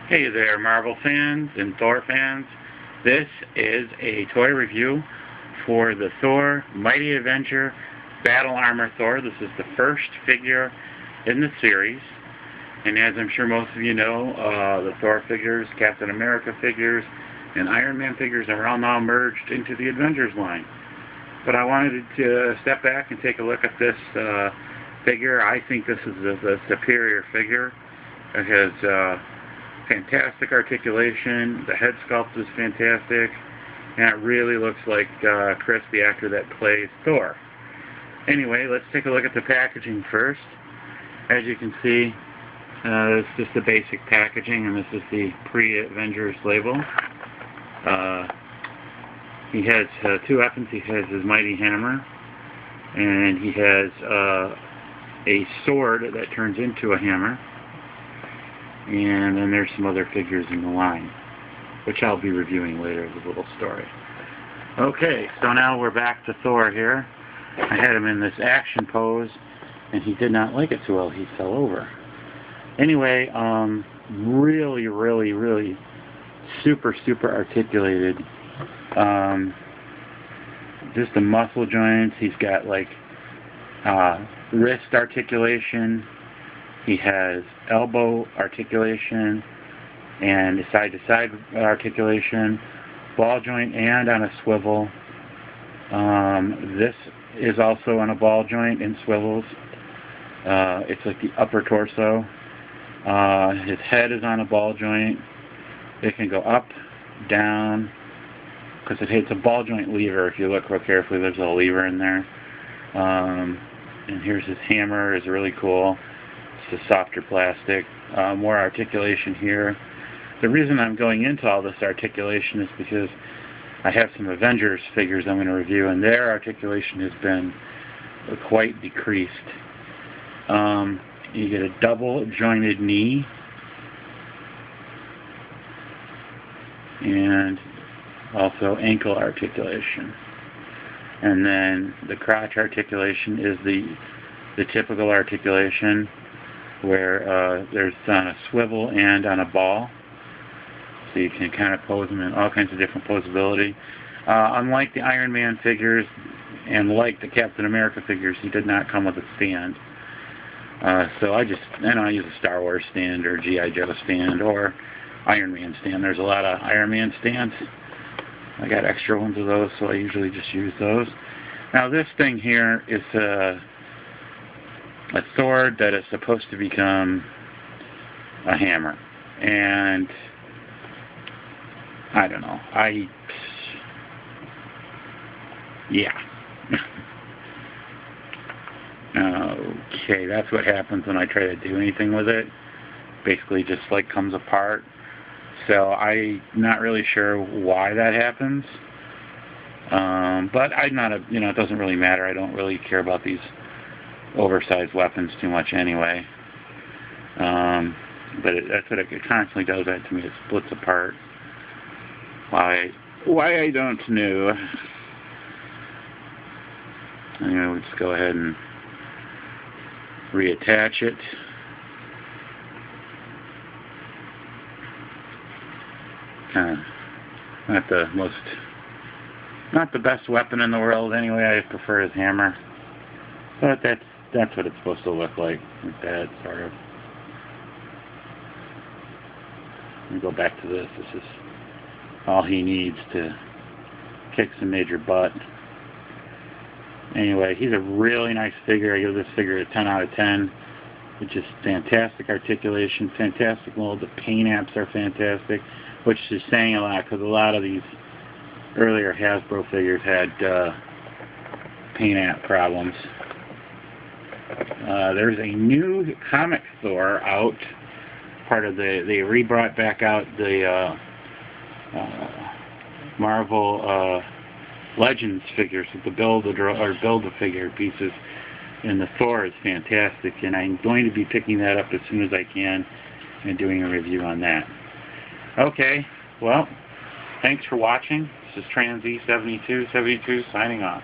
Hey there, Marvel fans and Thor fans. This is a toy review for the Thor Mighty Avenger Battle Armor Thor. This is the first figure in the series. And as I'm sure most of you know, the Thor figures, Captain America figures, and Iron Man figures are all now merged into the Avengers line. But I wanted to step back and take a look at this figure. I think this is the superior figure. It has fantastic articulation, the head sculpt is fantastic, and it really looks like Chris, the actor that plays Thor. Anyway, let's take a look at the packaging first. As you can see, it's just the basic packaging, and this is the pre-Avengers label. He has two weapons. He has his mighty hammer, and he has a sword that turns into a hammer. And then there's some other figures in the line, which I'll be reviewing later as a little story. Okay, so now we're back to Thor here. I had him in this action pose, and he did not like it too well. He fell over. Anyway, really super articulated. Just the muscle joints. He's got like wrist articulation. He has elbow articulation and side-to-side articulation, ball joint and on a swivel. This is also on a ball joint and swivels. It's like the upper torso. His head is on a ball joint. It can go up, down, because it hits a ball joint lever. If you look real carefully, there's a lever in there. And here's his hammer. It's really cool. It's a softer plastic, more articulation here. The reason I'm going into all this articulation is because I have some Avengers figures I'm going to review, and their articulation has been quite decreased. You get a double jointed knee, and also ankle articulation. And then the crotch articulation is the typical articulation, where there's on a swivel and on a ball, so you can kind of pose them in all kinds of different posability. Unlike the Iron Man figures and like the Captain America figures, he did not come with a stand. So I use a Star Wars stand or G.I. Joe stand or Iron Man stand. There's a lot of Iron Man stands. I got extra ones of those, so I usually just use those. Now this thing here is a sword that is supposed to become a hammer, and I don't know, yeah. Okay, that's what happens when I try to do anything with it. Basically just like comes apart. So I'm not really sure why that happens, but it doesn't really matter. I don't really care about these oversized weapons too much anyway. But that's what it constantly does that to me. It splits apart. Why I don't know. Anyway, we'll just go ahead and reattach it. Not the best weapon in the world anyway. I prefer his hammer. But that's what it's supposed to look like that, sort of. Let me go back to this. This is all he needs to kick some major butt. Anyway, he's a really nice figure. I give this figure a 10 out of 10. It's just fantastic articulation, fantastic mold. The paint apps are fantastic, which is saying a lot because a lot of these earlier Hasbro figures had paint app problems. There's a new comic Thor out. They re-brought back out the Marvel Legends figures with the Build-A-Figure pieces, and the Thor is fantastic, and I'm going to be picking that up as soon as I can and doing a review on that. Okay, well, thanks for watching. This is TransE7272 signing off.